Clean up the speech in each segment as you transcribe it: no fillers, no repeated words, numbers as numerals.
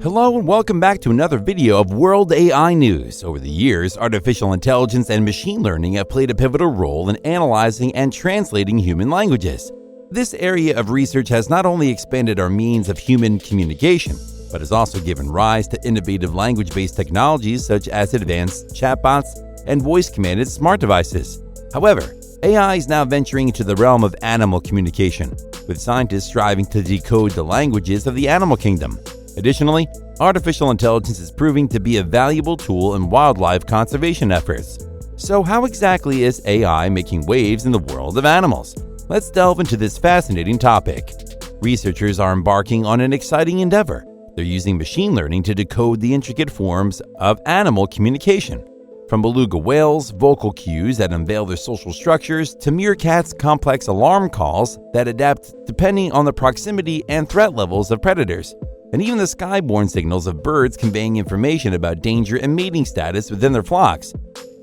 Hello and welcome back to another video of World AI News. Over the years, artificial intelligence and machine learning have played a pivotal role in analyzing and translating human languages. This area of research has not only expanded our means of human communication, but has also given rise to innovative language-based technologies such as advanced chatbots and voice-commanded smart devices. However, AI is now venturing into the realm of animal communication, with scientists striving to decode the languages of the animal kingdom. Additionally, artificial intelligence is proving to be a valuable tool in wildlife conservation efforts. So how exactly is AI making waves in the world of animals? Let's delve into this fascinating topic. Researchers are embarking on an exciting endeavor. They're using machine learning to decode the intricate forms of animal communication. From beluga whales' vocal cues that unveil their social structures to meerkats' complex alarm calls that adapt depending on the proximity and threat levels of predators, and even the skyborne signals of birds conveying information about danger and mating status within their flocks.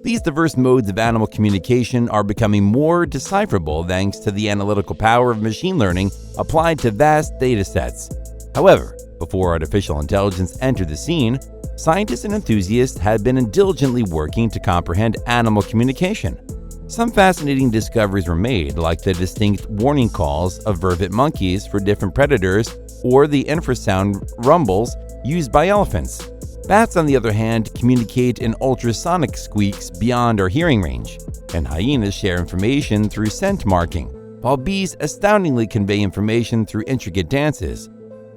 These diverse modes of animal communication are becoming more decipherable thanks to the analytical power of machine learning applied to vast data sets. However, before artificial intelligence entered the scene, scientists and enthusiasts had been diligently working to comprehend animal communication. Some fascinating discoveries were made, like the distinct warning calls of vervet monkeys for different predators or the infrasound rumbles used by elephants. Bats, on the other hand, communicate in ultrasonic squeaks beyond our hearing range, and hyenas share information through scent marking, while bees astoundingly convey information through intricate dances,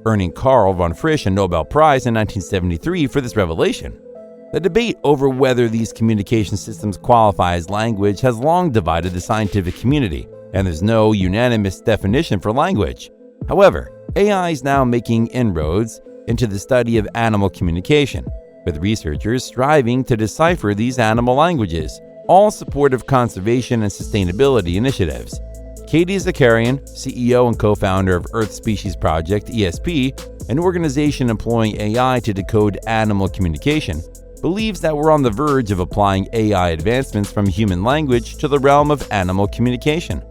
earning Carl von Frisch a Nobel Prize in 1973 for this revelation. The debate over whether these communication systems qualify as language has long divided the scientific community, and there's no unanimous definition for language. However, AI is now making inroads into the study of animal communication, with researchers striving to decipher these animal languages, all in support of conservation and sustainability initiatives. Katie Zakarian, CEO and co-founder of Earth Species Project, ESP, an organization employing AI to decode animal communication, believes that we're on the verge of applying AI advancements from human language to the realm of animal communication.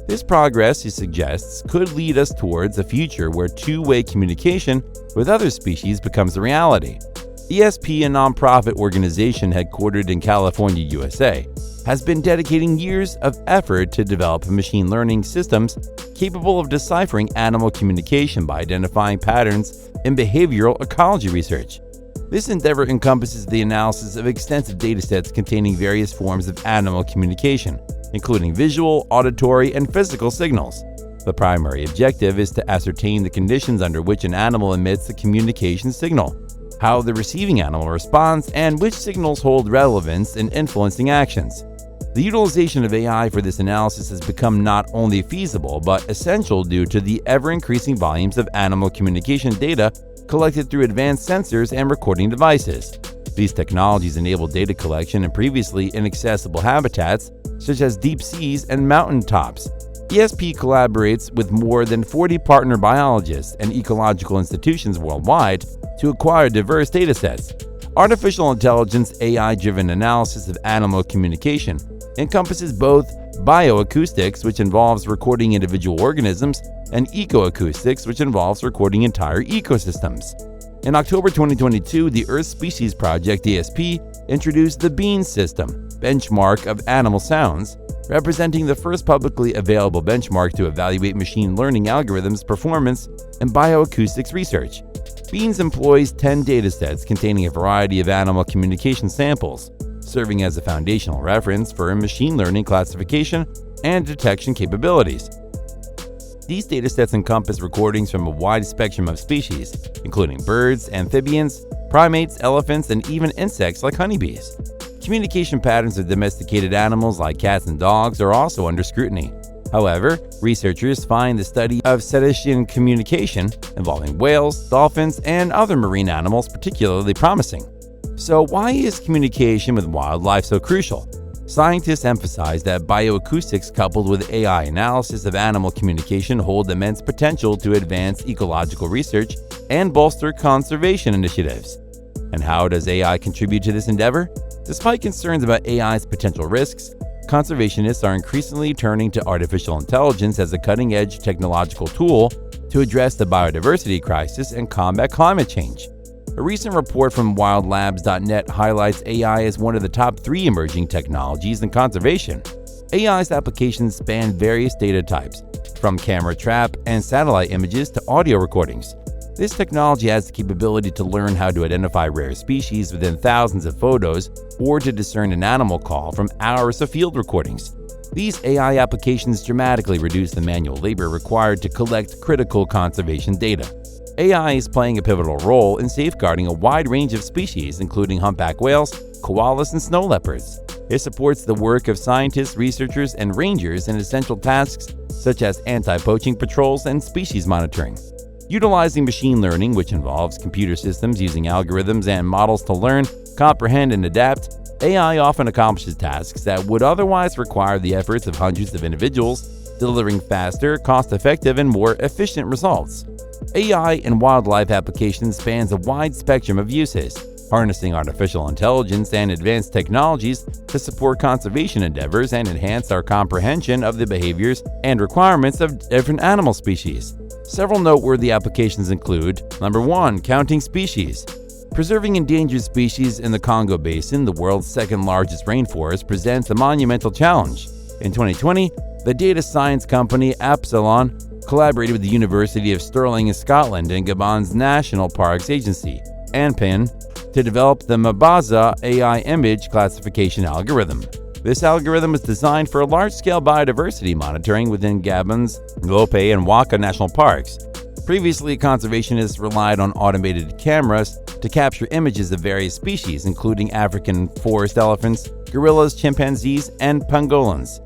This progress, he suggests, could lead us towards a future where two-way communication with other species becomes a reality. ESP, a nonprofit organization headquartered in California, USA, has been dedicating years of effort to develop machine learning systems capable of deciphering animal communication by identifying patterns in behavioral ecology research. This endeavor encompasses the analysis of extensive datasets containing various forms of animal communication, including visual, auditory, and physical signals. The primary objective is to ascertain the conditions under which an animal emits a communication signal, how the receiving animal responds, and which signals hold relevance in influencing actions. The utilization of AI for this analysis has become not only feasible but essential due to the ever-increasing volumes of animal communication data collected through advanced sensors and recording devices. These technologies enable data collection in previously inaccessible habitats, such as deep seas and mountain tops. ESP collaborates with more than 40 partner biologists and ecological institutions worldwide to acquire diverse datasets. Artificial intelligence AI-driven analysis of animal communication encompasses both bioacoustics, which involves recording individual organisms, and ecoacoustics, which involves recording entire ecosystems. In October 2022, the Earth Species Project, ESP, introduced the BEAN system, benchmark of animal sounds, representing the first publicly available benchmark to evaluate machine learning algorithms' performance in bioacoustics research. BEANS employs 10 datasets containing a variety of animal communication samples, serving as a foundational reference for machine learning classification and detection capabilities. These datasets encompass recordings from a wide spectrum of species, including birds, amphibians, primates, elephants, and even insects like honeybees. Communication patterns of domesticated animals like cats and dogs are also under scrutiny. However, researchers find the study of cetacean communication involving whales, dolphins, and other marine animals particularly promising. So why is communication with wildlife so crucial? Scientists emphasize that bioacoustics coupled with AI analysis of animal communication hold immense potential to advance ecological research and bolster conservation initiatives. And how does AI contribute to this endeavor? Despite concerns about AI's potential risks, conservationists are increasingly turning to artificial intelligence as a cutting-edge technological tool to address the biodiversity crisis and combat climate change. A recent report from wildlabs.net highlights AI as one of the top 3 emerging technologies in conservation. AI's applications span various data types, from camera trap and satellite images to audio recordings. This technology has the capability to learn how to identify rare species within thousands of photos or to discern an animal call from hours of field recordings. These AI applications dramatically reduce the manual labor required to collect critical conservation data. AI is playing a pivotal role in safeguarding a wide range of species, including humpback whales, koalas, and snow leopards. It supports the work of scientists, researchers, and rangers in essential tasks such as anti-poaching patrols and species monitoring. Utilizing machine learning, which involves computer systems using algorithms and models to learn, comprehend, and adapt, AI often accomplishes tasks that would otherwise require the efforts of hundreds of individuals, delivering faster, cost-effective, and more efficient results. AI in wildlife applications spans a wide spectrum of uses, harnessing artificial intelligence and advanced technologies to support conservation endeavors and enhance our comprehension of the behaviors and requirements of different animal species. Several noteworthy applications include: Number 1. Counting species. Preserving endangered species in the Congo Basin, the world's second-largest rainforest, presents a monumental challenge. In 2020, the data science company Epsilon collaborated with the University of Stirling in Scotland and Gabon's National Parks Agency, ANPIN, to develop the Mabaza AI image classification algorithm. This algorithm is designed for large-scale biodiversity monitoring within Gabon's Lope and Waka national parks. Previously, conservationists relied on automated cameras to capture images of various species, including African forest elephants, gorillas, chimpanzees, and pangolins.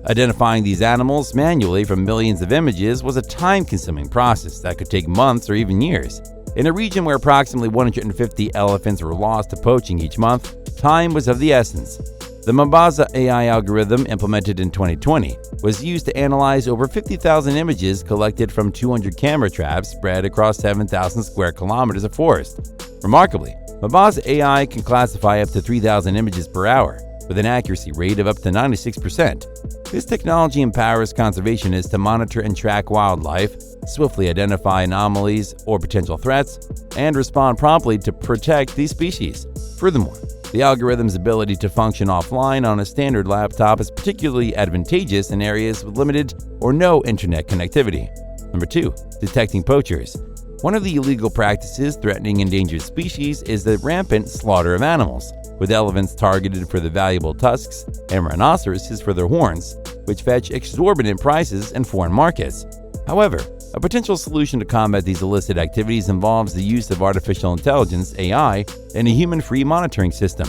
Identifying these animals manually from millions of images was a time-consuming process that could take months or even years. In a region where approximately 150 elephants were lost to poaching each month, time was of the essence. The Mabaza AI algorithm, implemented in 2020, was used to analyze over 50,000 images collected from 200 camera traps spread across 7,000 square kilometers of forest. Remarkably, Mabaza AI can classify up to 3,000 images per hour, with an accuracy rate of up to 96%. This technology empowers conservationists to monitor and track wildlife, swiftly identify anomalies or potential threats, and respond promptly to protect these species. Furthermore, the algorithm's ability to function offline on a standard laptop is particularly advantageous in areas with limited or no internet connectivity. Number 2. Detecting poachers. One of the illegal practices threatening endangered species is the rampant slaughter of animals, with elephants targeted for their valuable tusks and rhinoceroses for their horns, which fetch exorbitant prices in foreign markets. However, a potential solution to combat these illicit activities involves the use of artificial intelligence (AI) in a human-free monitoring system.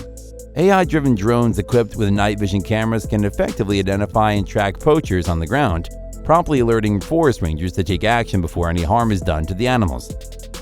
AI-driven drones equipped with night vision cameras can effectively identify and track poachers on the ground, promptly alerting forest rangers to take action before any harm is done to the animals.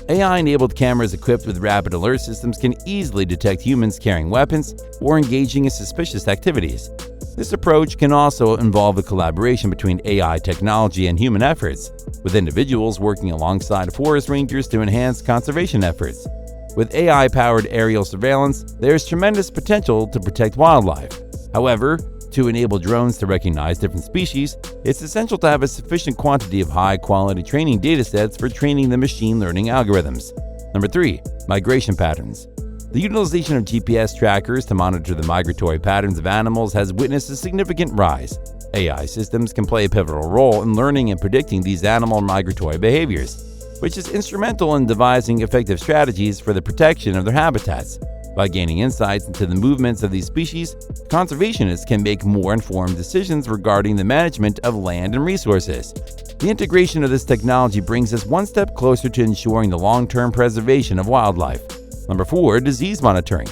AI-enabled cameras equipped with rapid alert systems can easily detect humans carrying weapons or engaging in suspicious activities. This approach can also involve a collaboration between AI technology and human efforts, with individuals working alongside forest rangers to enhance conservation efforts. With AI-powered aerial surveillance, there is tremendous potential to protect wildlife. However, to enable drones to recognize different species, it's essential to have a sufficient quantity of high-quality training datasets for training the machine learning algorithms. Number 3. Migration patterns. The utilization of GPS trackers to monitor the migratory patterns of animals has witnessed a significant rise. AI systems can play a pivotal role in learning and predicting these animal migratory behaviors, which is instrumental in devising effective strategies for the protection of their habitats. By gaining insights into the movements of these species, conservationists can make more informed decisions regarding the management of land and resources. The integration of this technology brings us one step closer to ensuring the long-term preservation of wildlife. Number 4. Disease monitoring.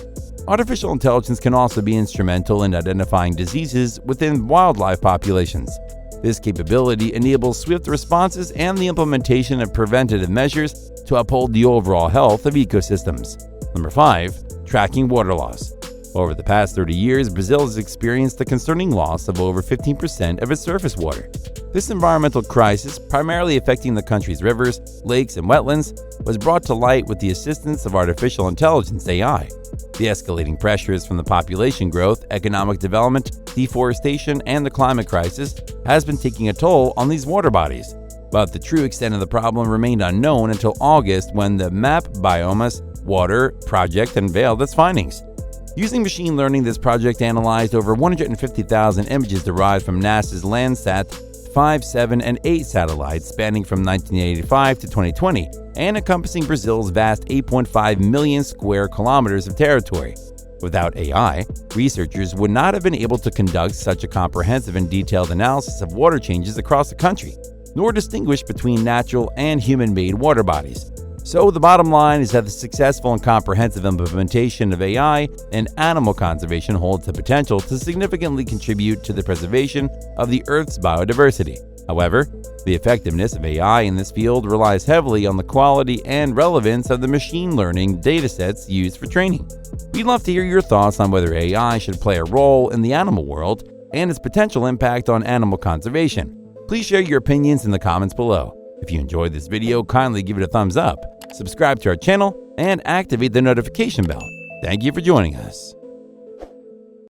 Artificial intelligence can also be instrumental in identifying diseases within wildlife populations. This capability enables swift responses and the implementation of preventative measures to uphold the overall health of ecosystems. Number 5. Tracking water loss. Over the past 30 years, Brazil has experienced the concerning loss of over 15% of its surface water. This environmental crisis, primarily affecting the country's rivers, lakes, and wetlands, was brought to light with the assistance of artificial intelligence (AI). The escalating pressures from the population growth, economic development, deforestation, and the climate crisis has been taking a toll on these water bodies. But the true extent of the problem remained unknown until August, when the MAP biomas water project unveiled its findings. Using machine learning, this project analyzed over 150,000 images derived from NASA's Landsat 5, 7, and 8 satellites spanning from 1985 to 2020 and encompassing Brazil's vast 8.5 million square kilometers of territory. Without AI, researchers would not have been able to conduct such a comprehensive and detailed analysis of water changes across the country, nor distinguish between natural and human-made water bodies. So the bottom line is that the successful and comprehensive implementation of AI in animal conservation holds the potential to significantly contribute to the preservation of the Earth's biodiversity. However, the effectiveness of AI in this field relies heavily on the quality and relevance of the machine learning datasets used for training. We'd love to hear your thoughts on whether AI should play a role in the animal world and its potential impact on animal conservation. Please share your opinions in the comments below. If you enjoyed this video, kindly give it a thumbs up, subscribe to our channel, and activate the notification bell. Thank you for joining us.